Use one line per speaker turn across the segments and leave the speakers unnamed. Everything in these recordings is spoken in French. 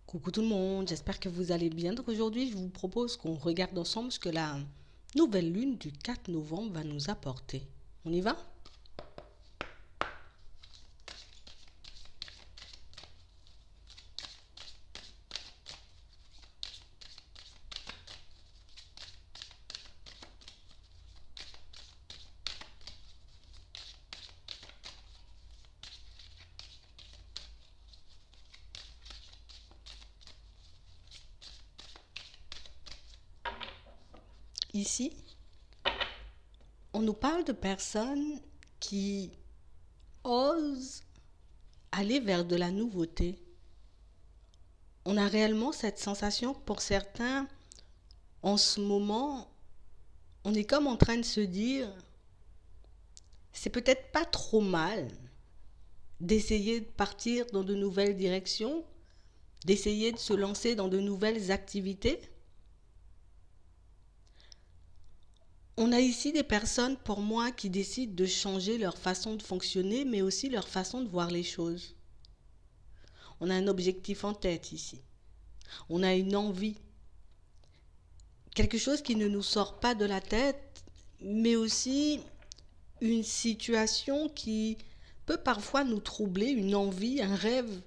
Coucou tout le monde, j'espère que vous allez bien. Donc aujourd'hui, je vous propose qu'on regarde ensemble ce que la nouvelle lune du 4 novembre va nous apporter. On y va? Ici, on nous parle de personnes qui osent aller vers de la nouveauté. On a réellement cette sensation que pour certains, en ce moment, on est comme en train de se dire, c'est peut-être pas trop mal d'essayer de partir dans de nouvelles directions, d'essayer de se lancer dans de nouvelles activités. On a ici des personnes, pour moi, qui décident de changer leur façon de fonctionner, mais aussi leur façon de voir les choses. On a un objectif en tête ici. On a une envie. Quelque chose qui ne nous sort pas de la tête, mais aussi une situation qui peut parfois nous troubler, une envie, un rêve,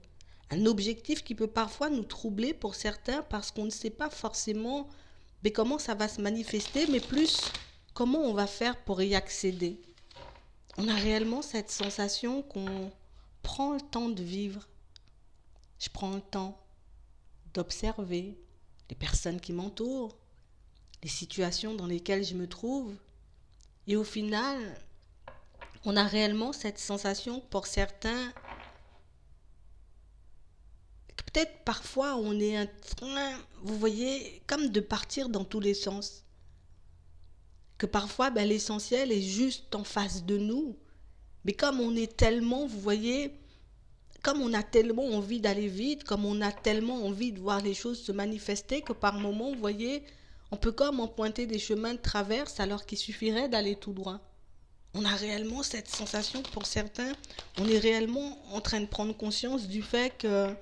un objectif qui peut parfois nous troubler pour certains parce qu'on ne sait pas forcément mais comment ça va se manifester, mais plus comment on va faire pour y accéder. On a réellement cette sensation qu'on prend le temps de vivre. Je prends le temps d'observer les personnes qui m'entourent, les situations dans lesquelles je me trouve. Et au final, on a réellement cette sensation pour certains que peut-être parfois on est en train, vous voyez, comme de partir dans tous les sens. Que parfois l'essentiel est juste en face de nous. Mais comme on est tellement, vous voyez, comme on a tellement envie d'aller vite, comme on a tellement envie de voir les choses se manifester, que par moments, vous voyez, on peut comme emprunter des chemins de traverse alors qu'il suffirait d'aller tout droit. On a réellement cette sensation que pour certains, on est réellement en train de prendre conscience du fait que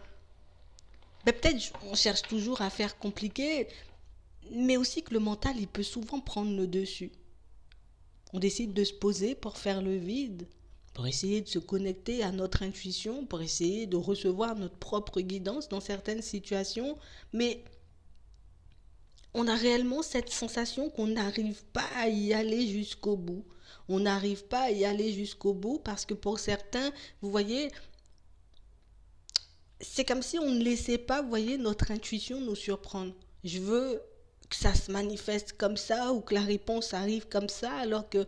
peut-être on cherche toujours à faire compliqué, mais aussi que le mental, il peut souvent prendre le dessus. On décide de se poser pour faire le vide, pour essayer de se connecter à notre intuition, pour essayer de recevoir notre propre guidance dans certaines situations, mais on a réellement cette sensation qu'on n'arrive pas à y aller jusqu'au bout. On n'arrive pas à y aller jusqu'au bout parce que pour certains, vous voyez, c'est comme si on ne laissait pas, vous voyez, notre intuition nous surprendre. Je veux que ça se manifeste comme ça ou que la réponse arrive comme ça, alors que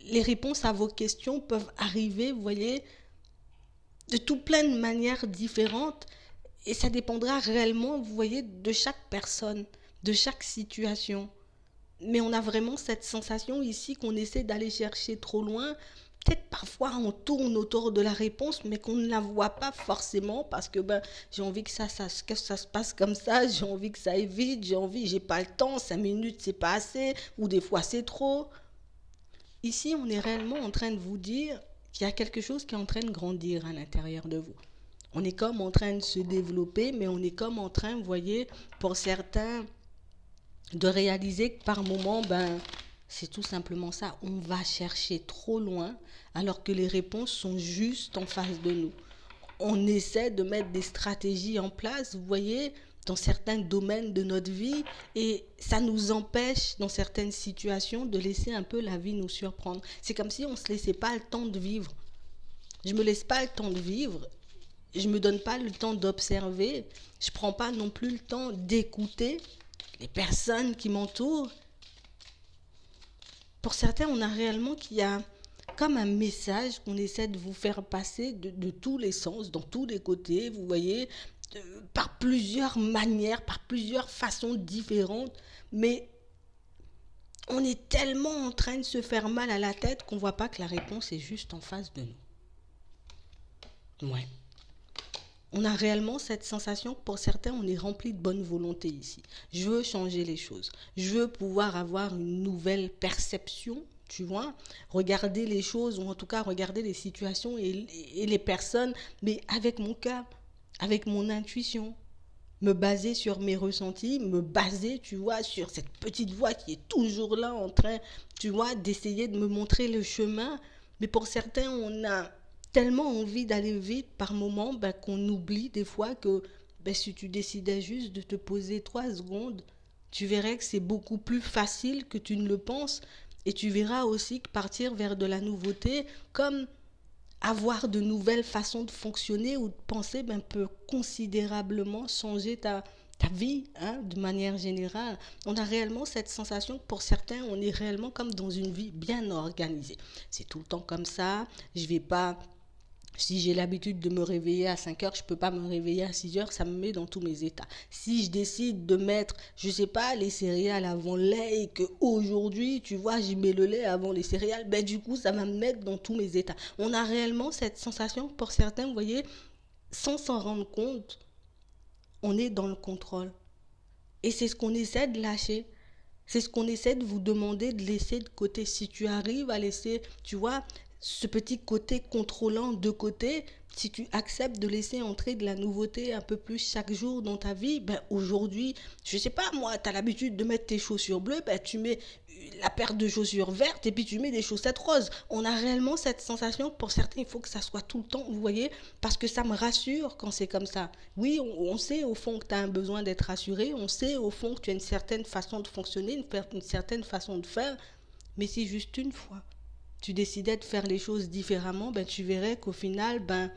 les réponses à vos questions peuvent arriver, vous voyez, de tout plein de manières différentes. Et ça dépendra réellement, vous voyez, de chaque personne, de chaque situation. Mais on a vraiment cette sensation ici qu'on essaie d'aller chercher trop loin. Peut-être parfois on tourne autour de la réponse, mais qu'on ne la voit pas forcément parce que j'ai envie que ça se passe comme ça, j'ai envie que ça aille vite, j'ai pas le temps, 5 minutes c'est pas assez, ou des fois c'est trop. Ici, on est réellement en train de vous dire qu'il y a quelque chose qui est en train de grandir à l'intérieur de vous. On est comme en train de se développer, mais on est comme en train, vous voyez, pour certains, de réaliser que par moment, c'est tout simplement ça. On va chercher trop loin alors que les réponses sont juste en face de nous. On essaie de mettre des stratégies en place, vous voyez, dans certains domaines de notre vie et ça nous empêche dans certaines situations de laisser un peu la vie nous surprendre. C'est comme si on ne se laissait pas le temps de vivre. Je ne me laisse pas le temps de vivre, je ne me donne pas le temps d'observer, je ne prends pas non plus le temps d'écouter les personnes qui m'entourent. Pour certains, on a réellement qu'il y a comme un message qu'on essaie de vous faire passer de tous les sens, dans tous les côtés, vous voyez, par plusieurs manières, par plusieurs façons différentes, mais on est tellement en train de se faire mal à la tête qu'on ne voit pas que la réponse est juste en face de nous. Ouais. On a réellement cette sensation que pour certains, on est rempli de bonne volonté ici. Je veux changer les choses. Je veux pouvoir avoir une nouvelle perception, tu vois, regarder les choses, ou en tout cas regarder les situations et les personnes, mais avec mon cœur, avec mon intuition. me baser sur mes ressentis, me baser, tu vois, sur cette petite voix qui est toujours là en train, tu vois, d'essayer de me montrer le chemin. Mais pour certains, on a tellement envie d'aller vite par moment ben, qu'on oublie des fois que ben, si tu décidais juste de te poser 3 secondes, tu verrais que c'est beaucoup plus facile que tu ne le penses. Et tu verras aussi que partir vers de la nouveauté, comme avoir de nouvelles façons de fonctionner ou de penser ben, peut considérablement changer ta vie hein, de manière générale. On a réellement cette sensation que pour certains, on est réellement comme dans une vie bien organisée. C'est tout le temps comme ça. Je vais pas si j'ai l'habitude de me réveiller à 5 heures, je ne peux pas me réveiller à 6 heures, ça me met dans tous mes états. Si je décide de mettre, je ne sais pas, les céréales avant le lait et qu'aujourd'hui, tu vois, j'y mets le lait avant les céréales, ben du coup, ça va me mettre dans tous mes états. On a réellement cette sensation, pour certains, vous voyez, sans s'en rendre compte, on est dans le contrôle. Et c'est ce qu'on essaie de lâcher. C'est ce qu'on essaie de vous demander de laisser de côté. Si tu arrives à laisser, tu vois, ce petit côté contrôlant de côté, si tu acceptes de laisser entrer de la nouveauté un peu plus chaque jour dans ta vie, ben aujourd'hui, je sais pas, moi, tu as l'habitude de mettre tes chaussures bleues, ben tu mets la paire de chaussures vertes et puis tu mets des chaussettes roses. On a réellement cette sensation que pour certains, il faut que ça soit tout le temps, vous voyez, parce que ça me rassure quand c'est comme ça. Oui, on sait au fond que tu as un besoin d'être rassuré, on sait au fond que tu as une certaine façon de fonctionner, une certaine façon de faire, mais si juste une fois tu décidais de faire les choses différemment, ben tu verrais qu'au final, ben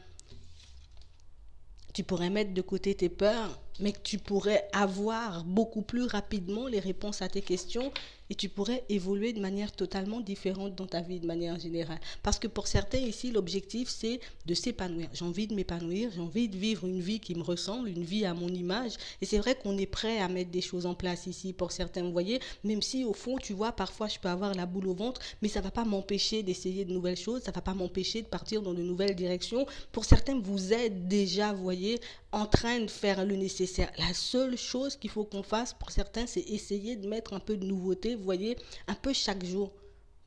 tu pourrais mettre de côté tes peurs, mais que tu pourrais avoir beaucoup plus rapidement les réponses à tes questions et tu pourrais évoluer de manière totalement différente dans ta vie de manière générale. Parce que pour certains ici, l'objectif, c'est de s'épanouir. J'ai envie de m'épanouir, j'ai envie de vivre une vie qui me ressemble, une vie à mon image. Et c'est vrai qu'on est prêt à mettre des choses en place ici pour certains, vous voyez, même si au fond, tu vois, parfois je peux avoir la boule au ventre, mais ça ne va pas m'empêcher d'essayer de nouvelles choses, ça ne va pas m'empêcher de partir dans de nouvelles directions. Pour certains, vous êtes déjà, vous voyez, en train de faire le nécessaire. La seule chose qu'il faut qu'on fasse pour certains, c'est essayer de mettre un peu de nouveauté, vous voyez, un peu chaque jour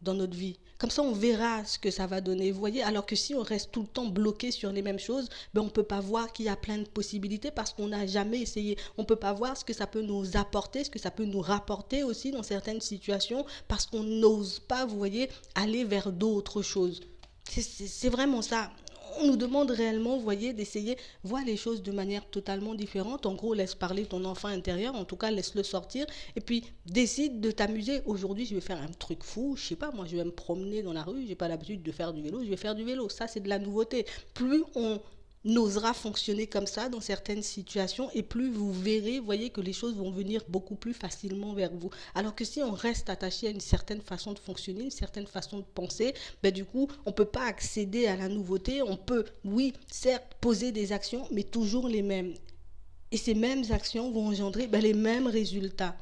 dans notre vie. Comme ça, on verra ce que ça va donner, vous voyez. Alors que si on reste tout le temps bloqué sur les mêmes choses, ben on ne peut pas voir qu'il y a plein de possibilités parce qu'on n'a jamais essayé. On ne peut pas voir ce que ça peut nous apporter, ce que ça peut nous rapporter aussi dans certaines situations parce qu'on n'ose pas, vous voyez, aller vers d'autres choses. C'est vraiment ça. On nous demande réellement, vous voyez, d'essayer, voir les choses de manière totalement différente. En gros, laisse parler ton enfant intérieur, en tout cas, laisse-le sortir. Et puis, décide de t'amuser. Aujourd'hui, je vais faire un truc fou. Je sais pas, moi, je vais me promener dans la rue. J'ai pas l'habitude de faire du vélo. Je vais faire du vélo. Ça, c'est de la nouveauté. Plus on n'osera fonctionner comme ça dans certaines situations et plus vous verrez, voyez que les choses vont venir beaucoup plus facilement vers vous. Alors que si on reste attaché à une certaine façon de fonctionner, une certaine façon de penser, ben du coup, on ne peut pas accéder à la nouveauté. On peut, oui, certes, poser des actions, mais toujours les mêmes. Et ces mêmes actions vont engendrer ben, les mêmes résultats.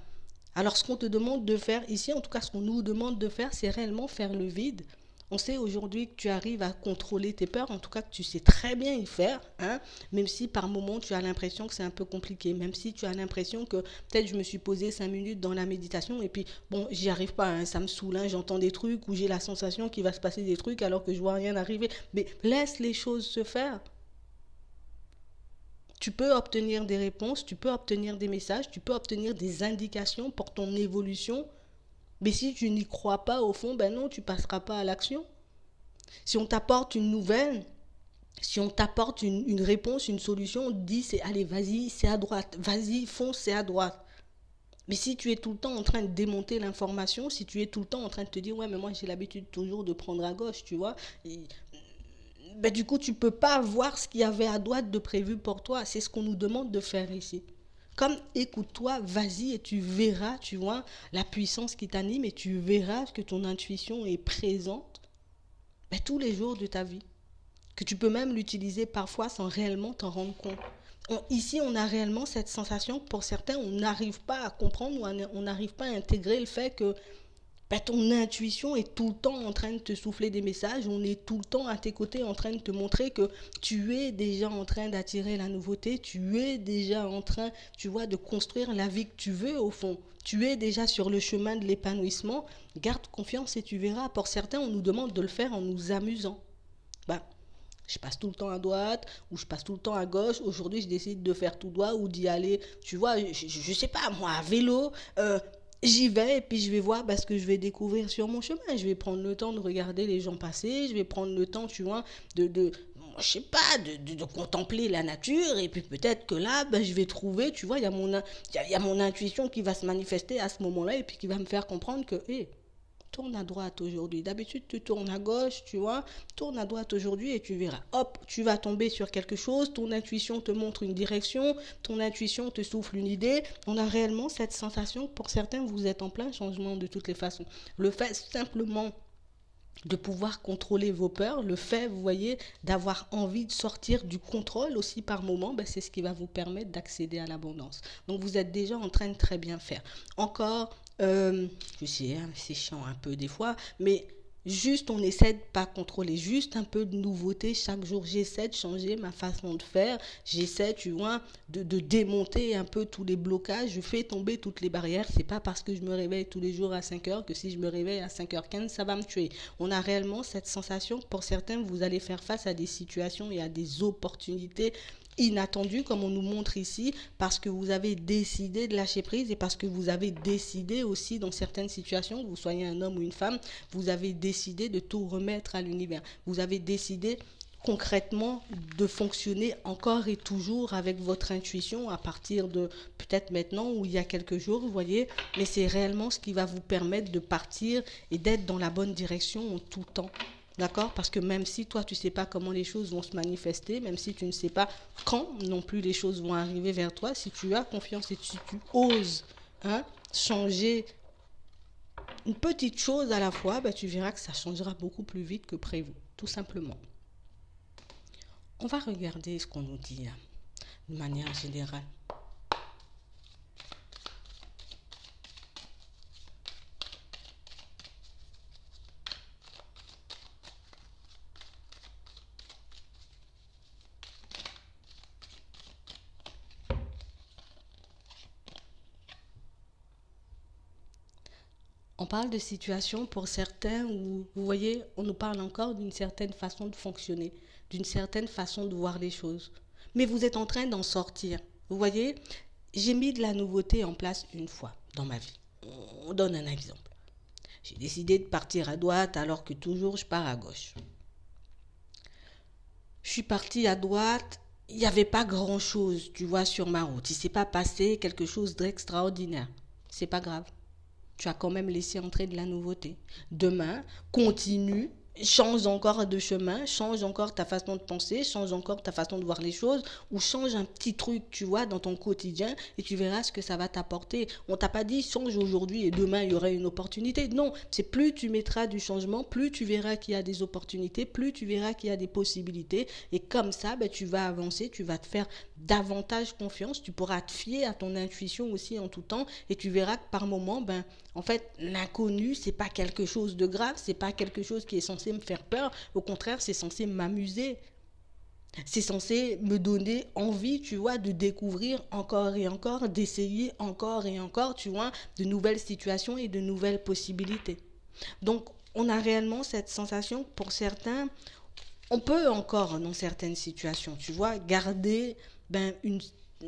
Alors ce qu'on te demande de faire ici, en tout cas ce qu'on nous demande de faire, c'est réellement faire le vide. On sait aujourd'hui que tu arrives à contrôler tes peurs, en tout cas que tu sais très bien y faire, hein, même si par moments tu as l'impression que c'est un peu compliqué, même si tu as l'impression que peut-être je me suis posé 5 minutes dans la méditation et puis bon, j'y arrive pas, hein, ça me saoule, hein, j'entends des trucs ou j'ai la sensation qu'il va se passer des trucs alors que je vois rien arriver. Mais laisse les choses se faire. Tu peux obtenir des réponses, tu peux obtenir des messages, tu peux obtenir des indications pour ton évolution. Mais si tu n'y crois pas au fond, ben non, tu passeras pas à l'action. Si on t'apporte une nouvelle, si on t'apporte une réponse, une solution, on te dit c'est allez, vas-y, c'est à droite, vas-y, fonce, c'est à droite. Mais si tu es tout le temps en train de démonter l'information, si tu es tout le temps en train de te dire ouais mais moi j'ai l'habitude toujours de prendre à gauche, tu vois, et, ben, du coup tu peux pas voir ce qu'il y avait à droite de prévu pour toi. C'est ce qu'on nous demande de faire ici. Comme écoute-toi, vas-y et tu verras, tu vois, la puissance qui t'anime et tu verras que ton intuition est présente ben, tous les jours de ta vie. Que tu peux même l'utiliser parfois sans réellement t'en rendre compte. Ici, on a réellement cette sensation que pour certains, on n'arrive pas à comprendre ou on n'arrive pas à intégrer le fait que ben, ton intuition est tout le temps en train de te souffler des messages, on est tout le temps à tes côtés en train de te montrer que tu es déjà en train d'attirer la nouveauté, tu es déjà en train, tu vois, de construire la vie que tu veux au fond. Tu es déjà sur le chemin de l'épanouissement. Garde confiance et tu verras. Pour certains, on nous demande de le faire en nous amusant. Ben, Je passe tout le temps à droite ou je passe tout le temps à gauche. Aujourd'hui, je décide de faire tout droit ou d'y aller, tu vois, je sais pas, moi, à vélo. J'y vais et puis je vais voir ce que je vais découvrir sur mon chemin. Je vais prendre le temps de regarder les gens passer. Je vais prendre le temps, tu vois, je sais pas, de contempler la nature. Et puis peut-être que là, je vais trouver, tu vois, il y a mon intuition qui va se manifester à ce moment-là et puis qui va me faire comprendre que, hé, tourne à droite aujourd'hui. D'habitude, tu tournes à gauche, tu vois. Tourne à droite aujourd'hui et tu verras. Hop, tu vas tomber sur quelque chose. Ton intuition te montre une direction. Ton intuition te souffle une idée. On a réellement cette sensation que pour certains, vous êtes en plein changement de toutes les façons. Le fait simplement de pouvoir contrôler vos peurs, le fait, vous voyez, d'avoir envie de sortir du contrôle aussi par moment, c'est ce qui va vous permettre d'accéder à l'abondance. Donc vous êtes déjà en train de très bien faire. Encore, je sais, hein, c'est chiant un peu des fois, mais juste on essaie de pas contrôler, juste un peu de nouveauté chaque jour. J'essaie de changer ma façon de faire, j'essaie, tu vois, de démonter un peu tous les blocages, je fais tomber toutes les barrières. C'est pas parce que je me réveille tous les jours à 5h que si je me réveille à 5h15, ça va me tuer. On a réellement cette sensation que pour certains, vous allez faire face à des situations et à des opportunités inattendu comme on nous montre ici, parce que vous avez décidé de lâcher prise et parce que vous avez décidé aussi dans certaines situations, que vous soyez un homme ou une femme, vous avez décidé de tout remettre à l'univers. Vous avez décidé concrètement de fonctionner encore et toujours avec votre intuition à partir de peut-être maintenant ou il y a quelques jours, vous voyez, mais c'est réellement ce qui va vous permettre de partir et d'être dans la bonne direction en tout temps. D'accord? Parce que même si toi, tu ne sais pas comment les choses vont se manifester, même si tu ne sais pas quand non plus les choses vont arriver vers toi, si tu as confiance et si tu oses changer une petite chose à la fois, tu verras que ça changera beaucoup plus vite que prévu, tout simplement. On va regarder ce qu'on nous dit de manière générale. On parle de situation pour certains où, vous voyez, on nous parle encore d'une certaine façon de fonctionner, d'une certaine façon de voir les choses. Mais vous êtes en train d'en sortir. Vous voyez, j'ai mis de la nouveauté en place une fois dans ma vie. On donne un exemple. J'ai décidé de partir à droite alors que toujours je pars à gauche. Je suis partie à droite, il n'y avait pas grand-chose, tu vois, sur ma route. Il ne s'est pas passé quelque chose d'extraordinaire. C'est pas grave. Tu as quand même laissé entrer de la nouveauté. Demain, continue, change encore de chemin, change encore ta façon de penser, change encore ta façon de voir les choses, ou change un petit truc, tu vois, dans ton quotidien, et tu verras ce que ça va t'apporter. On t'a pas dit change aujourd'hui et demain il y aura une opportunité. Non, c'est plus tu mettras du changement, plus tu verras qu'il y a des opportunités, plus tu verras qu'il y a des possibilités, et comme ça, tu vas avancer, tu vas te faire davantage confiance, tu pourras te fier à ton intuition aussi en tout temps, et tu verras que par moment, en fait, l'inconnu, c'est pas quelque chose de grave, c'est pas quelque chose qui est censé me faire peur. Au contraire, c'est censé m'amuser. C'est censé me donner envie, tu vois, de découvrir encore et encore, d'essayer encore et encore, tu vois, de nouvelles situations et de nouvelles possibilités. Donc, on a réellement cette sensation que pour certains, on peut encore, dans certaines situations, tu vois, garder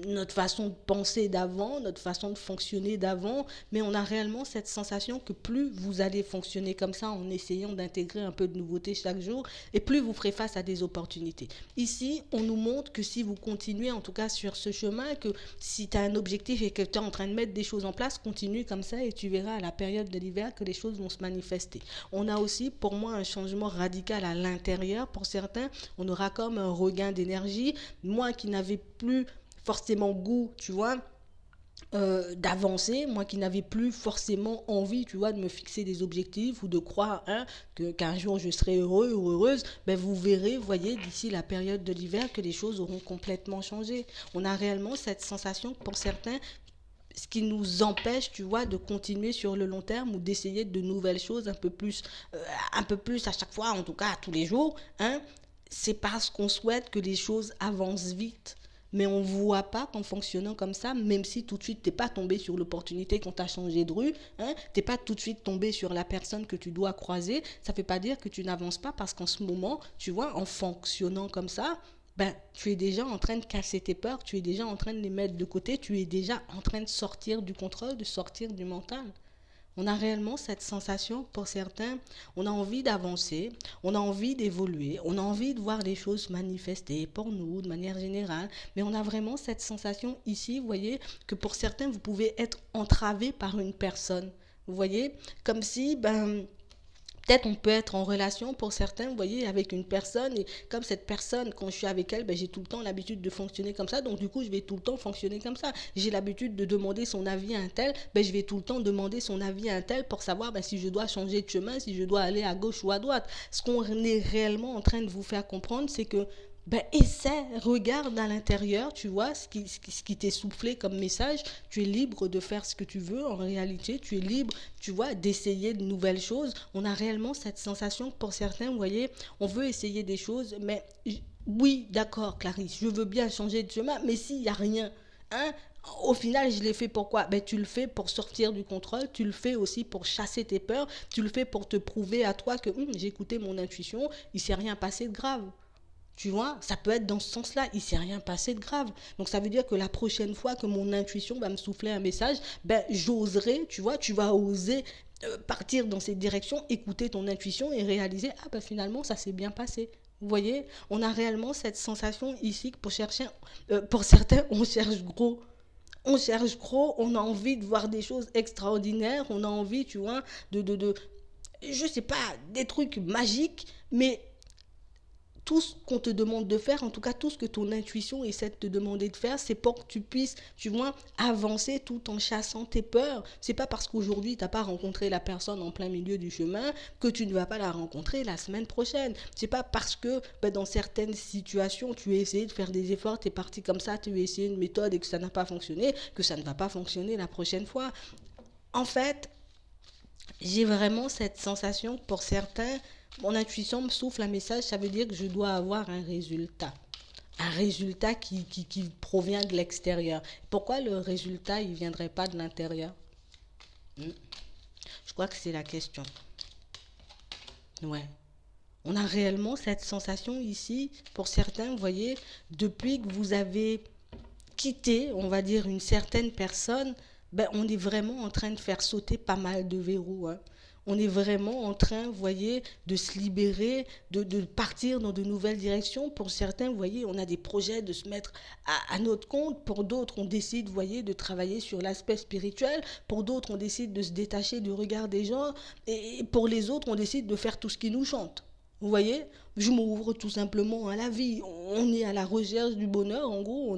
notre façon de penser d'avant, notre façon de fonctionner d'avant, mais on a réellement cette sensation que plus vous allez fonctionner comme ça en essayant d'intégrer un peu de nouveauté chaque jour, et plus vous ferez face à des opportunités. Ici, on nous montre que si vous continuez en tout cas sur ce chemin, que si tu as un objectif et que tu es en train de mettre des choses en place, continue comme ça et tu verras à la période de l'hiver que les choses vont se manifester. On a aussi pour moi un changement radical à l'intérieur. Pour certains, on aura comme un regain d'énergie. Moi qui n'avais plus forcément goût, tu vois, d'avancer, moi qui n'avais plus forcément envie, tu vois, de me fixer des objectifs ou de croire qu'un jour je serai heureux ou heureuse, vous verrez, voyez, d'ici la période de l'hiver que les choses auront complètement changé. On a réellement cette sensation que pour certains, ce qui nous empêche, tu vois, de continuer sur le long terme ou d'essayer de nouvelles choses un peu plus à chaque fois, en tout cas tous les jours, c'est parce qu'on souhaite que les choses avancent vite. Mais on ne voit pas qu'en fonctionnant comme ça, même si tout de suite, tu n'es pas tombé sur l'opportunité quand tu as changé de rue, hein, tu n'es pas tout de suite tombé sur la personne que tu dois croiser, ça ne fait pas dire que tu n'avances pas parce qu'en ce moment, tu vois, en fonctionnant comme ça, ben, tu es déjà en train de casser tes peurs, tu es déjà en train de les mettre de côté, tu es déjà en train de sortir du contrôle, de sortir du mental. On a réellement cette sensation, pour certains, on a envie d'avancer, on a envie d'évoluer, on a envie de voir les choses manifester pour nous de manière générale, mais on a vraiment cette sensation ici, vous voyez, que pour certains, vous pouvez être entravé par une personne. Vous voyez, comme si, ben, peut-être on peut être en relation pour certains, vous voyez, avec une personne, et comme cette personne, quand je suis avec elle, ben, j'ai tout le temps l'habitude de fonctionner comme ça, donc du coup, je vais tout le temps fonctionner comme ça. J'ai l'habitude de demander son avis à un tel, ben, je vais tout le temps demander son avis à un tel pour savoir ben, si je dois changer de chemin, si je dois aller à gauche ou à droite. Ce qu'on est réellement en train de vous faire comprendre, c'est que ben, essaie, regarde à l'intérieur, tu vois, ce qui t'est soufflé comme message. Tu es libre de faire ce que tu veux. En réalité, tu es libre, tu vois, d'essayer de nouvelles choses. On a réellement cette sensation que pour certains, vous voyez, on veut essayer des choses, mais oui, d'accord, Clarisse, je veux bien changer de chemin, mais s'il n'y a rien, hein, au final, je l'ai fait pourquoi? Ben, tu le fais pour sortir du contrôle, tu le fais aussi pour chasser tes peurs, tu le fais pour te prouver à toi que j'ai écouté mon intuition, il ne s'est rien passé de grave. Tu vois, ça peut être dans ce sens-là, il ne s'est rien passé de grave. Donc ça veut dire que la prochaine fois que mon intuition va me souffler un message, ben j'oserai, tu vois, tu vas oser partir dans cette direction, écouter ton intuition et réaliser, ah ben finalement ça s'est bien passé. Vous voyez, on a réellement cette sensation ici que pour certains, on cherche gros. On cherche gros, on a envie de voir des choses extraordinaires, on a envie, tu vois, je sais pas, des trucs magiques, mais tout ce qu'on te demande de faire, en tout cas tout ce que ton intuition essaie de te demander de faire, c'est pour que tu puisses, tu vois, avancer tout en chassant tes peurs. C'est pas parce qu'aujourd'hui tu n'as pas rencontré la personne en plein milieu du chemin que tu ne vas pas la rencontrer la semaine prochaine. C'est pas parce que ben, dans certaines situations tu as essayé de faire des efforts, tu es parti comme ça, tu as essayé une méthode et que ça n'a pas fonctionné, que ça ne va pas fonctionner la prochaine fois. En fait, j'ai vraiment cette sensation que pour certains, mon intuition me souffle un message, ça veut dire que je dois avoir un résultat. Un résultat qui provient de l'extérieur. Pourquoi le résultat, il ne viendrait pas de l'intérieur? Je crois que c'est la question. Ouais. On a réellement cette sensation ici, pour certains, vous voyez, depuis que vous avez quitté, on va dire, une certaine personne, ben, on est vraiment en train de faire sauter pas mal de verrous, hein. On est vraiment en train, vous voyez, de se libérer, de partir dans de nouvelles directions. Pour certains, vous voyez, on a des projets de se mettre à notre compte. Pour d'autres, on décide, vous voyez, de travailler sur l'aspect spirituel. Pour d'autres, on décide de se détacher du regard des gens. Et pour les autres, on décide de faire tout ce qui nous chante. Vous voyez, je m'ouvre tout simplement à la vie. On est à la recherche du bonheur, en gros,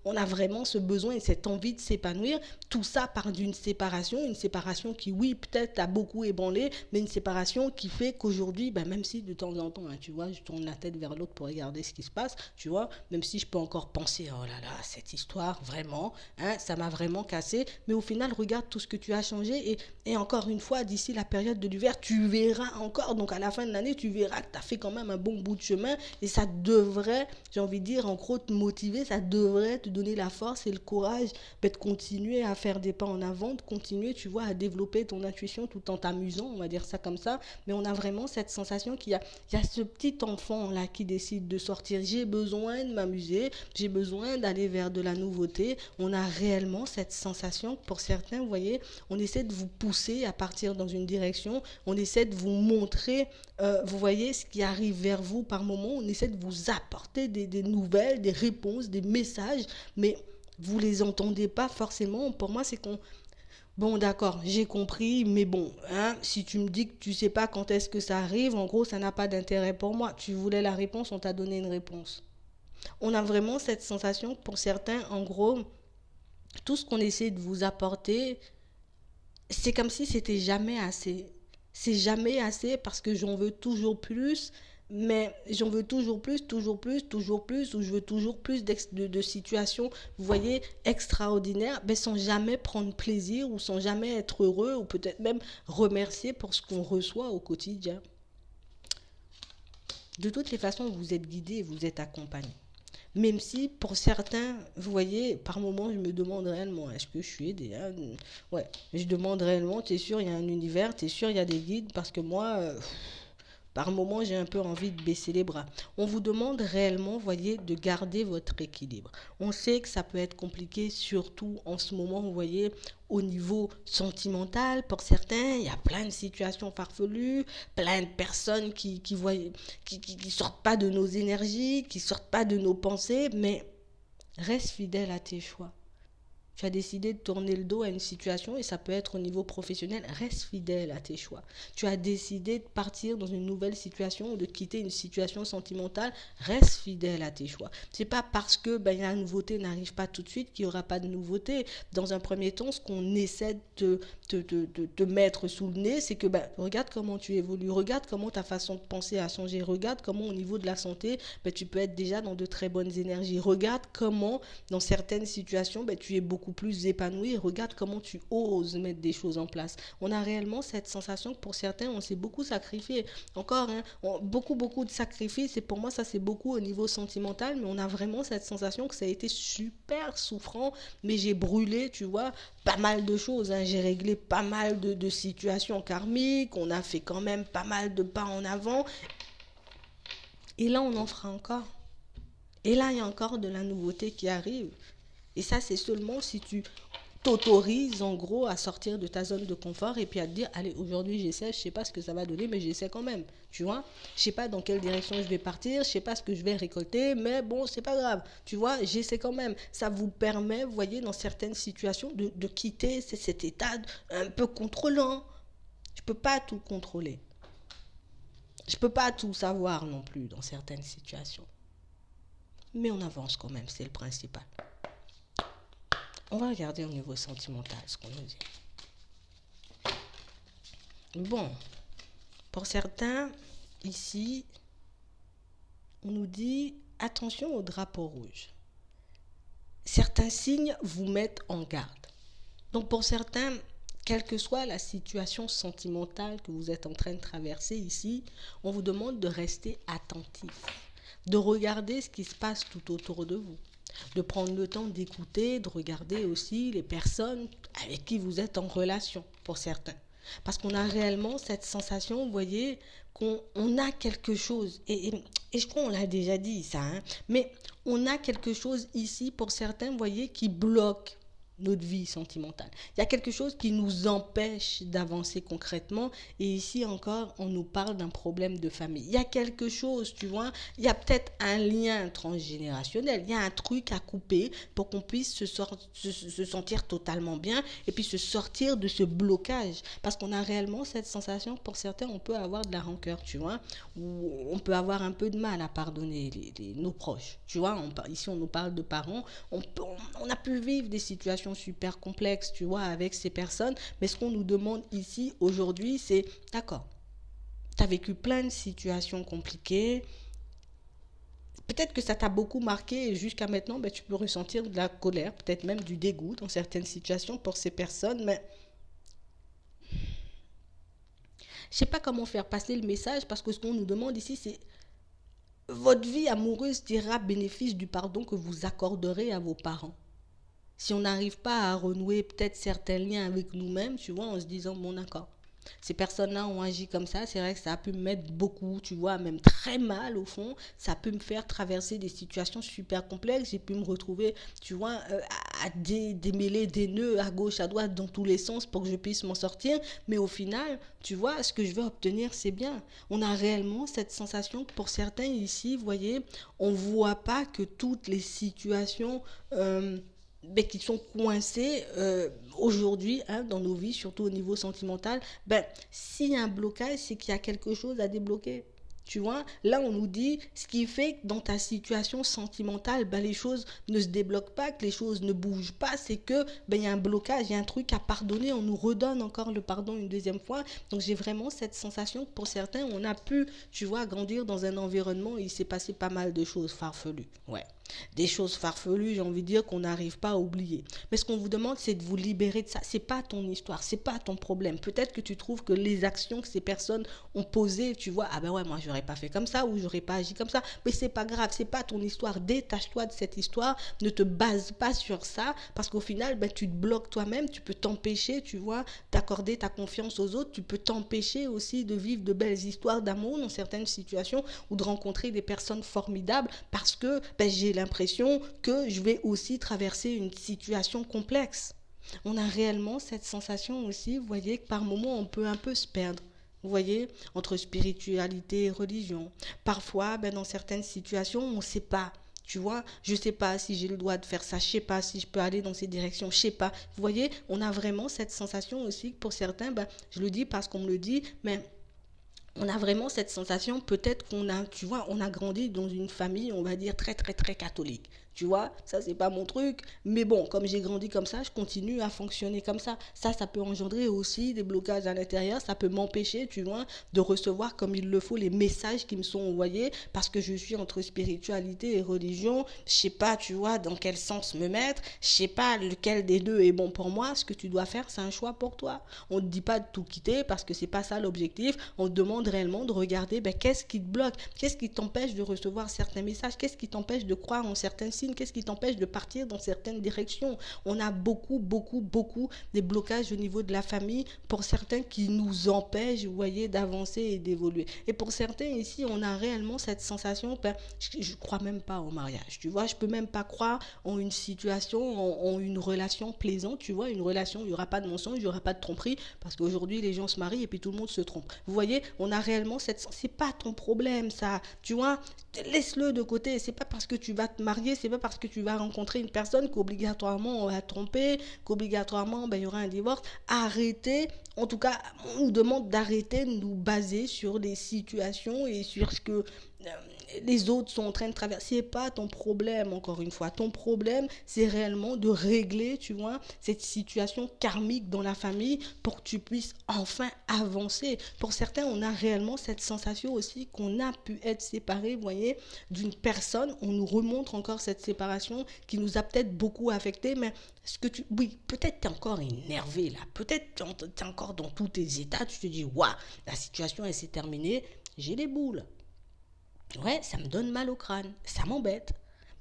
on a vraiment ce besoin et cette envie de s'épanouir. Tout ça part d'une séparation, une séparation qui, oui, peut-être a beaucoup ébranlé, mais une séparation qui fait qu'aujourd'hui, ben, même si de temps en temps, hein, tu vois, je tourne la tête vers l'autre pour regarder ce qui se passe, tu vois, même si je peux encore penser, oh là là, cette histoire, vraiment, hein, ça m'a vraiment cassé, mais au final, regarde tout ce que tu as changé et encore une fois, d'ici la période de l'hiver, tu verras encore, donc à la fin de l'année, tu verras que tu as fait quand même un bon bout de chemin et ça devrait, j'ai envie de dire, en gros, te motiver, ça devrait te donner la force et le courage de continuer à faire des pas en avant, de continuer, tu vois, à développer ton intuition tout en t'amusant, on va dire ça comme ça, mais on a vraiment cette sensation qu'il y a ce petit enfant là qui décide de sortir, j'ai besoin de m'amuser, j'ai besoin d'aller vers de la nouveauté, on a réellement cette sensation, pour certains, vous voyez, on essaie de vous pousser à partir dans une direction, on essaie de vous montrer, vous voyez, ce qui arrive vers vous par moment, on essaie de vous apporter des nouvelles, des réponses, des messages, mais vous les entendez pas forcément. Pour moi, c'est qu'on... Bon, d'accord, j'ai compris, mais bon, hein, si tu me dis que tu sais pas quand est-ce que ça arrive, en gros, ça n'a pas d'intérêt pour moi. Tu voulais la réponse, on t'a donné une réponse. On a vraiment cette sensation, pour certains, en gros, tout ce qu'on essaie de vous apporter, c'est comme si c'était jamais assez. C'est jamais assez parce que j'en veux toujours plus, mais j'en veux toujours plus, toujours plus, toujours plus, ou je veux toujours plus de situations, vous voyez, extraordinaires, mais sans jamais prendre plaisir ou sans jamais être heureux ou peut-être même remercier pour ce qu'on reçoit au quotidien. De toutes les façons, vous êtes guidé et vous êtes accompagné. Même si pour certains, vous voyez, par moments, je me demande réellement, est-ce que je suis aidée, hein? Ouais, je demande réellement, t'es sûr, il y a un univers, t'es sûr, il y a des guides, parce que moi, par moments, j'ai un peu envie de baisser les bras. On vous demande réellement, voyez, de garder votre équilibre. On sait que ça peut être compliqué, surtout en ce moment, vous voyez, au niveau sentimental. Pour certains, il y a plein de situations farfelues, plein de personnes qui sortent pas de nos énergies, qui sortent pas de nos pensées, mais reste fidèle à tes choix. Tu as décidé de tourner le dos à une situation et ça peut être au niveau professionnel. Reste fidèle à tes choix. Tu as décidé de partir dans une nouvelle situation ou de quitter une situation sentimentale. Reste fidèle à tes choix. C'est pas parce que la nouveauté n'arrive pas tout de suite qu'il n'y aura pas de nouveauté. Dans un premier temps, ce qu'on essaie de mettre sous le nez, c'est que regarde comment tu évolues, regarde comment ta façon de penser a changé, regarde comment au niveau de la santé, tu peux être déjà dans de très bonnes énergies. Regarde comment dans certaines situations, tu es beaucoup plus épanoui. Regarde comment tu oses mettre des choses en place. On a réellement cette sensation que pour certains, on s'est beaucoup sacrifié. Encore, beaucoup de sacrifices. Et pour moi, ça c'est beaucoup au niveau sentimental. Mais on a vraiment cette sensation que ça a été super souffrant. Mais j'ai brûlé, tu vois, pas mal de choses. J'ai réglé pas mal de situations karmiques. On a fait quand même pas mal de pas en avant. Et là, on en fera encore. Et là, il y a encore de la nouveauté qui arrive. Et ça, c'est seulement si tu t'autorises, en gros, à sortir de ta zone de confort et puis à te dire, allez, aujourd'hui, j'essaie, je sais pas ce que ça va donner, mais j'essaie quand même. Tu vois, je sais pas dans quelle direction je vais partir, je sais pas ce que je vais récolter, mais bon, c'est pas grave. Tu vois, j'essaie quand même. Ça vous permet, vous voyez, dans certaines situations, de quitter cet état un peu contrôlant. Je peux pas tout contrôler. Je peux pas tout savoir non plus dans certaines situations. Mais on avance quand même, c'est le principal. On va regarder au niveau sentimental ce qu'on nous dit. Bon, pour certains, ici, on nous dit attention au drapeau rouge. Certains signes vous mettent en garde. Donc pour certains, quelle que soit la situation sentimentale que vous êtes en train de traverser ici, on vous demande de rester attentif, de regarder ce qui se passe tout autour de vous, de prendre le temps d'écouter, de regarder aussi les personnes avec qui vous êtes en relation, pour certains. Parce qu'on a réellement cette sensation, vous voyez, qu'on a quelque chose, et je crois qu'on l'a déjà dit ça, mais on a quelque chose ici, pour certains, vous voyez, qui bloque notre vie sentimentale. Il y a quelque chose qui nous empêche d'avancer concrètement et ici encore, on nous parle d'un problème de famille. Il y a quelque chose, tu vois, il y a peut-être un lien transgénérationnel, il y a un truc à couper pour qu'on puisse se sentir totalement bien et puis se sortir de ce blocage parce qu'on a réellement cette sensation que pour certains, on peut avoir de la rancœur, tu vois, ou on peut avoir un peu de mal à pardonner nos proches, tu vois, ici on nous parle de parents, on a pu vivre des situations super complexes, tu vois, avec ces personnes. Mais ce qu'on nous demande ici, aujourd'hui, c'est, d'accord, tu as vécu plein de situations compliquées. Peut-être que ça t'a beaucoup marqué et jusqu'à maintenant, tu peux ressentir de la colère, peut-être même du dégoût dans certaines situations pour ces personnes. Mais je ne sais pas comment faire passer le message parce que ce qu'on nous demande ici, c'est votre vie amoureuse dira bénéfice du pardon que vous accorderez à vos parents. Si on n'arrive pas à renouer peut-être certains liens avec nous-mêmes, tu vois, en se disant, bon d'accord, ces personnes-là ont agi comme ça, c'est vrai que ça a pu me mettre beaucoup, tu vois, même très mal au fond, ça a pu me faire traverser des situations super complexes, j'ai pu me retrouver, tu vois, à démêler des nœuds à gauche, à droite, dans tous les sens pour que je puisse m'en sortir, mais au final, tu vois, ce que je vais obtenir, c'est bien. On a réellement cette sensation que pour certains ici, vous voyez, on ne voit pas que toutes les situations qui sont coincés aujourd'hui dans nos vies, surtout au niveau sentimental, s'il y a un blocage, c'est qu'il y a quelque chose à débloquer. Tu vois, là on nous dit ce qui fait que dans ta situation sentimentale, les choses ne se débloquent pas, que les choses ne bougent pas, c'est que il y a un blocage, il y a un truc à pardonner, on nous redonne encore le pardon une deuxième fois. Donc j'ai vraiment cette sensation que pour certains, on a pu, tu vois, grandir dans un environnement où il s'est passé pas mal de choses farfelues. Ouais. Des choses farfelues, j'ai envie de dire, qu'on n'arrive pas à oublier. Mais ce qu'on vous demande, c'est de vous libérer de ça. C'est pas ton histoire, c'est pas ton problème. Peut-être que tu trouves que les actions que ces personnes ont posées, tu vois, ah ben ouais, moi j'aurais pas fait comme ça ou j'aurais pas agi comme ça. Mais c'est pas grave, c'est pas ton histoire. Détache-toi de cette histoire. Ne te base pas sur ça parce qu'au final, ben, tu te bloques toi-même. Tu peux t'empêcher, tu vois, d'accorder ta confiance aux autres. Tu peux t'empêcher aussi de vivre de belles histoires d'amour dans certaines situations ou de rencontrer des personnes formidables parce que ben, j'ai l'impression que je vais aussi traverser une situation complexe. On a réellement cette sensation aussi, vous voyez, que par moments on peut un peu se perdre. Vous voyez, entre spiritualité et religion. Parfois, ben, dans certaines situations, on ne sait pas. Tu vois, je ne sais pas si j'ai le droit de faire ça, je ne sais pas si je peux aller dans ces directions, je ne sais pas. Vous voyez, on a vraiment cette sensation aussi que pour certains, ben, je le dis parce qu'on me le dit, mais on a vraiment cette sensation, peut-être qu'on a, tu vois, on a grandi dans une famille, on va dire, très, très, très catholique. Tu vois, ça, c'est pas mon truc. Mais bon, comme j'ai grandi comme ça, je continue à fonctionner comme ça. Ça peut engendrer aussi des blocages à l'intérieur. Ça peut m'empêcher, tu vois, de recevoir comme il le faut les messages qui me sont envoyés parce que je suis entre spiritualité et religion. Je sais pas, tu vois, dans quel sens me mettre. Je sais pas lequel des deux est bon pour moi. Ce que tu dois faire, c'est un choix pour toi. On ne te dit pas de tout quitter parce que c'est pas ça l'objectif. On te demande réellement de regarder ben, qu'est-ce qui te bloque, qu'est-ce qui t'empêche de recevoir certains messages, qu'est-ce qui t'empêche de croire en certains signes, qu'est-ce qui t'empêche de partir dans certaines directions. On a beaucoup, beaucoup, beaucoup des blocages au niveau de la famille pour certains qui nous empêchent, vous voyez, d'avancer et d'évoluer. Et pour certains ici, on a réellement cette sensation, ben, je ne crois même pas au mariage, tu vois, je peux même pas croire en une situation, en une relation plaisante, tu vois, une relation, il n'y aura pas de mensonge, il n'y aura pas de tromperie, parce qu'aujourd'hui, les gens se marient et puis tout le monde se trompe. Vous voyez, on a réellement cette... C'est pas ton problème, ça, tu vois, laisse-le de côté. C'est pas parce que tu vas te marier, c'est pas parce que tu vas rencontrer une personne qu'obligatoirement on va te tromper, qu'obligatoirement ben, il y aura un divorce. Arrêtez, en tout cas, on nous demande d'arrêter de nous baser sur les situations et sur ce que les autres sont en train de traverser. C'est pas ton problème, encore une fois. Ton problème, c'est réellement de régler, tu vois, cette situation karmique dans la famille pour que tu puisses enfin avancer. Pour certains, on a réellement cette sensation aussi qu'on a pu être séparés, vous voyez, d'une personne. On nous remontre encore cette séparation qui nous a peut-être beaucoup affectés, mais est-ce que tu... Oui, peut-être tu es encore énervé là. Peut-être tu es encore dans tous tes états. Tu te dis, waouh, la situation, elle s'est terminée. J'ai les boules. Ouais, ça me donne mal au crâne, ça m'embête.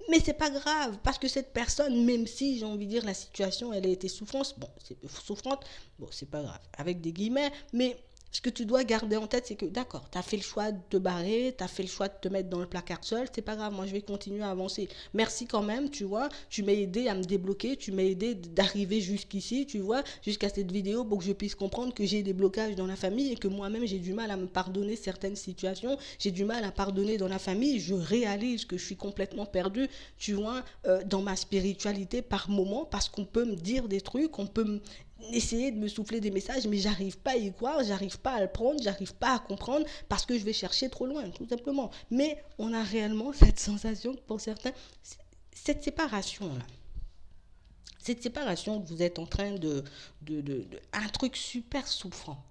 Mais c'est pas grave, parce que cette personne, même si j'ai envie de dire la situation, elle a été souffrance, bon, c'est souffrante, bon, c'est pas grave, avec des guillemets, mais ce que tu dois garder en tête, c'est que d'accord, tu as fait le choix de te barrer, tu as fait le choix de te mettre dans le placard seul, c'est pas grave, moi je vais continuer à avancer. Merci quand même, tu vois, tu m'as aidé à me débloquer, tu m'as aidé d'arriver jusqu'ici, tu vois, jusqu'à cette vidéo pour que je puisse comprendre que j'ai des blocages dans la famille et que moi-même j'ai du mal à me pardonner certaines situations, j'ai du mal à pardonner dans la famille, je réalise que je suis complètement perdu, tu vois, dans ma spiritualité par moment, parce qu'on peut me dire des trucs, on peut essayer de me souffler des messages, mais j'arrive pas à y croire, j'arrive pas à le prendre, j'arrive pas à comprendre parce que je vais chercher trop loin, tout simplement. Mais on a réellement cette sensation pour certains, cette séparation-là. Cette séparation que vous êtes en train un truc super souffrant.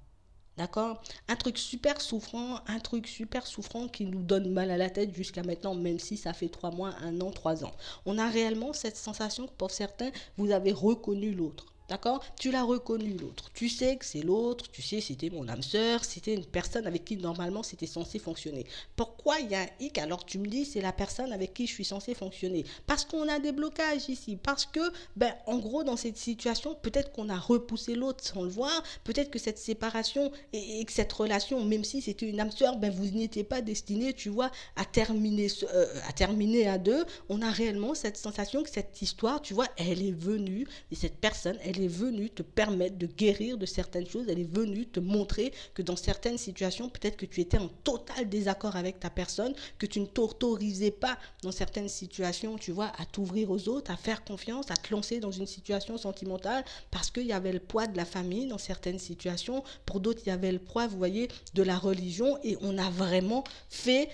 D'accord. Un truc super souffrant qui nous donne mal à la tête jusqu'à maintenant, même si ça fait 3 mois, 1 an, 3 ans. On a réellement cette sensation que pour certains, vous avez reconnu l'autre. D'accord. Tu l'as reconnu l'autre. Tu sais que c'est l'autre, tu sais c'était mon âme sœur, c'était une personne avec qui normalement c'était censé fonctionner. Pourquoi il y a un hic alors tu me dis c'est la personne avec qui je suis censé fonctionner? Parce qu'on a des blocages ici. Parce que, ben, en gros, dans cette situation, peut-être qu'on a repoussé l'autre sans le voir. Peut-être que cette séparation et que cette relation, même si c'était une âme sœur, ben, vous n'étiez pas destiné, tu vois, à terminer à deux. On a réellement cette sensation que cette histoire, tu vois, elle est venue, et cette personne, elle est venue te permettre de guérir de certaines choses, elle est venue te montrer que dans certaines situations, peut-être que tu étais en total désaccord avec ta personne, que tu ne t'autorisais pas dans certaines situations, tu vois, à t'ouvrir aux autres, à faire confiance, à te lancer dans une situation sentimentale, parce qu'il y avait le poids de la famille dans certaines situations, pour d'autres, il y avait le poids, vous voyez, de la religion, et on a vraiment fait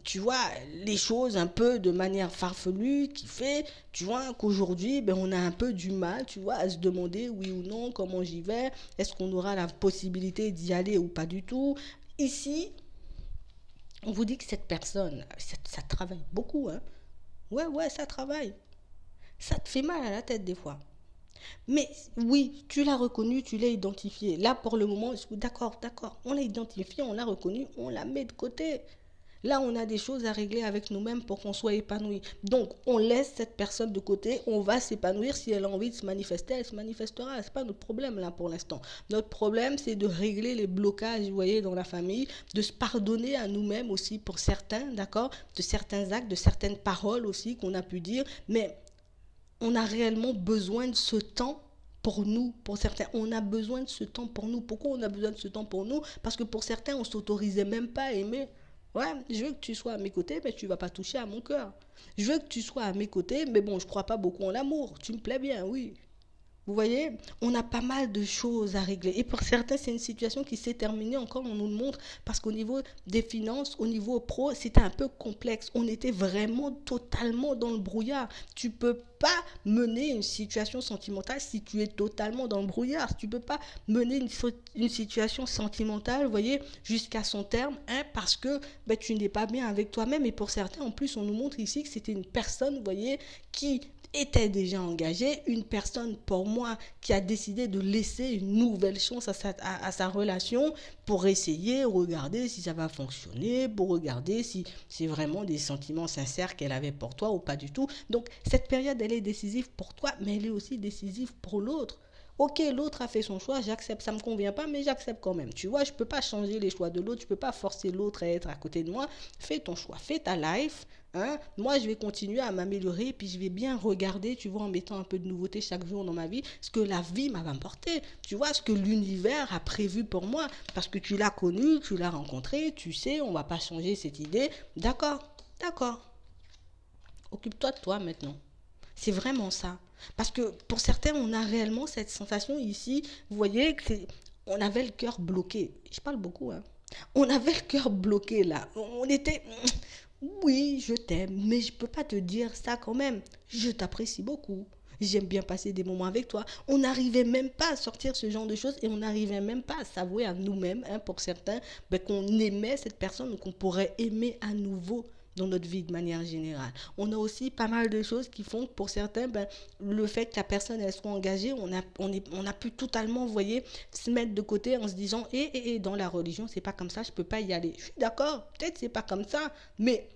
tu vois, les choses un peu de manière farfelue qui fait, tu vois, qu'aujourd'hui, ben, on a un peu du mal, tu vois, à se demander oui ou non, comment j'y vais, est-ce qu'on aura la possibilité d'y aller ou pas du tout. Ici, on vous dit que cette personne, ça travaille beaucoup, hein. Ouais, ouais, ça travaille. Ça te fait mal à la tête des fois. Mais oui, tu l'as reconnu, tu l'as identifié. Là, pour le moment, je suis d'accord, d'accord. On l'a identifié, on l'a reconnu, on la met de côté. Là, on a des choses à régler avec nous-mêmes pour qu'on soit épanoui. Donc, on laisse cette personne de côté, on va s'épanouir. Si elle a envie de se manifester, elle se manifestera. C'est pas notre problème là pour l'instant. Notre problème, c'est de régler les blocages, vous voyez, dans la famille, de se pardonner à nous-mêmes aussi pour certains, d'accord, de certains actes, de certaines paroles aussi qu'on a pu dire. Mais on a réellement besoin de ce temps pour nous, pour certains. On a besoin de ce temps pour nous. Pourquoi on a besoin de ce temps pour nous? Parce que pour certains, on s'autorisait même pas à aimer. Ouais, je veux que tu sois à mes côtés, mais tu vas pas toucher à mon cœur. Je veux que tu sois à mes côtés, mais bon, je crois pas beaucoup en l'amour. Tu me plais bien, oui. Vous voyez, on a pas mal de choses à régler. Et pour certains, c'est une situation qui s'est terminée encore, on nous le montre, parce qu'au niveau des finances, au niveau pro, c'était un peu complexe. On était vraiment totalement dans le brouillard. Tu peux pas mener une situation sentimentale si tu es totalement dans le brouillard. Tu peux pas mener une situation sentimentale, vous voyez, jusqu'à son terme, hein, parce que ben, tu n'es pas bien avec toi-même. Et pour certains, en plus, on nous montre ici que c'était une personne, vous voyez, qui était déjà engagé, une personne pour moi qui a décidé de laisser une nouvelle chance à sa relation pour essayer, regarder si ça va fonctionner, pour regarder si c'est vraiment des sentiments sincères qu'elle avait pour toi ou pas du tout. Donc cette période, elle est décisive pour toi, mais elle est aussi décisive pour l'autre. Ok, l'autre a fait son choix, j'accepte, ça me convient pas, mais j'accepte quand même. Tu vois, je peux pas changer les choix de l'autre, je peux pas forcer l'autre à être à côté de moi. Fais ton choix, fais ta life, hein. Moi, je vais continuer à m'améliorer, puis je vais bien regarder, tu vois, en mettant un peu de nouveauté chaque jour dans ma vie, ce que la vie m'a apporté. Tu vois, ce que l'univers a prévu pour moi, parce que tu l'as connu, tu l'as rencontré, tu sais, on va pas changer cette idée. D'accord, d'accord. Occupe-toi de toi maintenant. C'est vraiment ça. Parce que pour certains, on a réellement cette sensation ici, vous voyez, que on avait le cœur bloqué. Je parle beaucoup, hein. On avait le cœur bloqué là. On était, oui, je t'aime, mais je peux pas te dire ça quand même. Je t'apprécie beaucoup. J'aime bien passer des moments avec toi. On n'arrivait même pas à sortir ce genre de choses et on n'arrivait même pas à s'avouer à nous-mêmes, hein, pour certains, ben, qu'on aimait cette personne ou qu'on pourrait aimer à nouveau dans notre vie de manière générale. On a aussi pas mal de choses qui font que pour certains, ben, le fait que la personne elle soit engagée, on a pu totalement, vous voyez, se mettre de côté en se disant, dans la religion, c'est pas comme ça, je peux pas y aller. Je suis d'accord, peut-être c'est pas comme ça, mais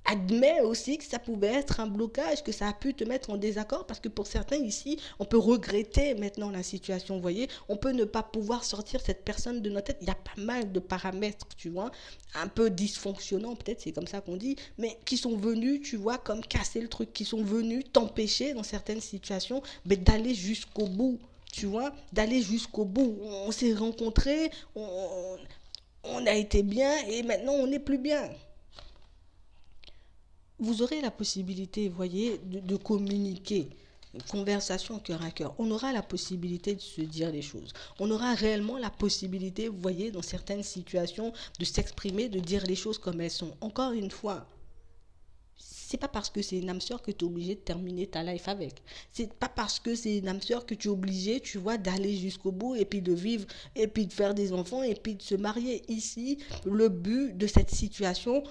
admets aussi que ça pouvait être un blocage, que ça a pu te mettre en désaccord, parce que pour certains ici, on peut regretter maintenant la situation, vous voyez, on peut ne pas pouvoir sortir cette personne de notre tête. Il y a pas mal de paramètres, tu vois, un peu dysfonctionnants, peut-être c'est comme ça qu'on dit, mais qui sont venus, tu vois, comme casser le truc, qui sont venus t'empêcher dans certaines situations, mais d'aller jusqu'au bout. Tu vois, d'aller jusqu'au bout. On s'est rencontrés, on a été bien et maintenant on n'est plus bien. Vous aurez la possibilité, vous voyez, de communiquer. Une conversation cœur à cœur. On aura la possibilité de se dire les choses. On aura réellement la possibilité, vous voyez, dans certaines situations, de s'exprimer, de dire les choses comme elles sont. Encore une fois, c'est pas parce que c'est une âme sœur que tu es obligé de terminer ta life avec. C'est pas parce que c'est une âme sœur que tu es obligé, tu vois, d'aller jusqu'au bout et puis de vivre et puis de faire des enfants et puis de se marier. Ici, le but de cette situation,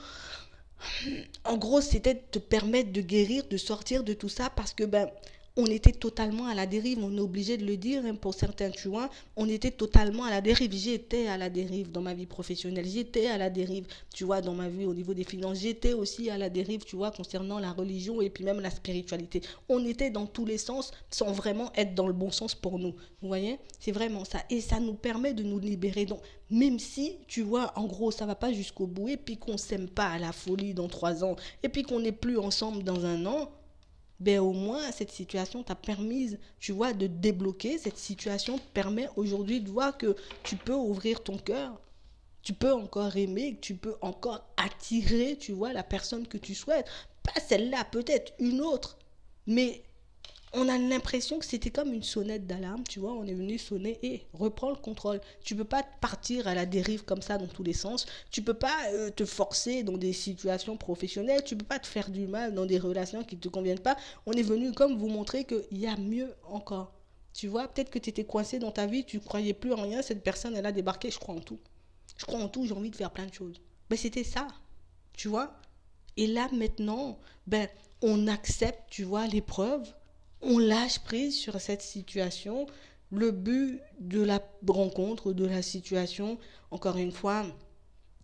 en gros, c'était de te permettre de guérir, de sortir de tout ça parce que ben on était totalement à la dérive, on est obligé de le dire, hein, pour certains, tu vois, on était totalement à la dérive. J'étais à la dérive dans ma vie professionnelle, j'étais à la dérive, tu vois, dans ma vie au niveau des finances, j'étais aussi à la dérive, tu vois, concernant la religion et puis même la spiritualité. On était dans tous les sens sans vraiment être dans le bon sens pour nous. Vous voyez, c'est vraiment ça. Et ça nous permet de nous libérer. Donc, même si, tu vois, en gros, ça va pas jusqu'au bout et puis qu'on s'aime pas à la folie dans 3 ans et puis qu'on n'est plus ensemble dans un an, ben au moins cette situation t'a permis, tu vois, de débloquer. Cette situation te permet aujourd'hui de voir que tu peux ouvrir ton cœur, tu peux encore aimer, tu peux encore attirer, tu vois, la personne que tu souhaites. Pas celle-là, peut-être une autre, mais on a l'impression que c'était comme une sonnette d'alarme, tu vois, on est venu sonner et reprends le contrôle. Tu peux pas partir à la dérive comme ça dans tous les sens. Tu peux pas te forcer dans des situations professionnelles. Tu peux pas te faire du mal dans des relations qui ne te conviennent pas. On est venu comme vous montrer qu'il y a mieux encore. Tu vois, peut-être que tu étais coincé dans ta vie, tu croyais plus en rien. Cette personne, elle a débarqué, je crois en tout. Je crois en tout, j'ai envie de faire plein de choses. Ben c'était ça, tu vois. Et là maintenant, ben on accepte, tu vois, l'épreuve, on lâche prise sur cette situation. Le but de la rencontre, de la situation, encore une fois,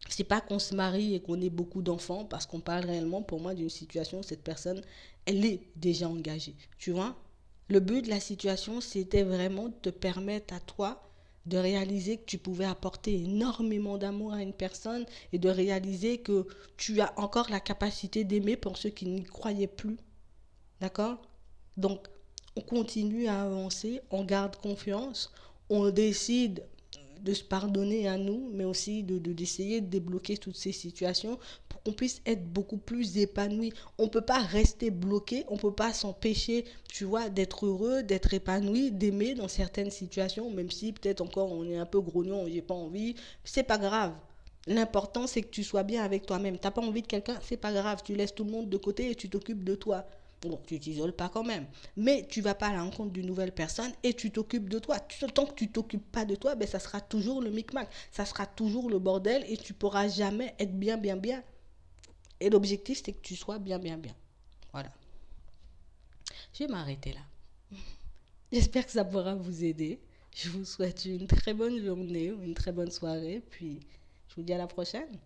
c'est pas qu'on se marie et qu'on ait beaucoup d'enfants, parce qu'on parle réellement, pour moi, d'une situation où cette personne, elle est déjà engagée, tu vois. Le but de la situation, c'était vraiment de te permettre à toi de réaliser que tu pouvais apporter énormément d'amour à une personne et de réaliser que tu as encore la capacité d'aimer pour ceux qui n'y croyaient plus. D'accord? Donc, on continue à avancer, on garde confiance, on décide de se pardonner à nous, mais aussi d'essayer de débloquer toutes ces situations pour qu'on puisse être beaucoup plus épanoui. On ne peut pas rester bloqué, on ne peut pas s'empêcher, tu vois, d'être heureux, d'être épanoui, d'aimer dans certaines situations, même si peut-être encore on est un peu grognon, j'ai pas envie, c'est pas grave. L'important, c'est que tu sois bien avec toi-même. T'as pas envie de quelqu'un, c'est pas grave. Tu laisses tout le monde de côté et tu t'occupes de toi. Bon, tu t'isoles pas quand même. Mais tu vas pas à la rencontre d'une nouvelle personne et tu t'occupes de toi. Tant que tu t'occupes pas de toi, ben ça sera toujours le micmac. Ça sera toujours le bordel et tu pourras jamais être bien, bien, bien. Et l'objectif, c'est que tu sois bien, bien, bien. Voilà. Je vais m'arrêter là. J'espère que ça pourra vous aider. Je vous souhaite une très bonne journée ou une très bonne soirée. Puis, je vous dis à la prochaine.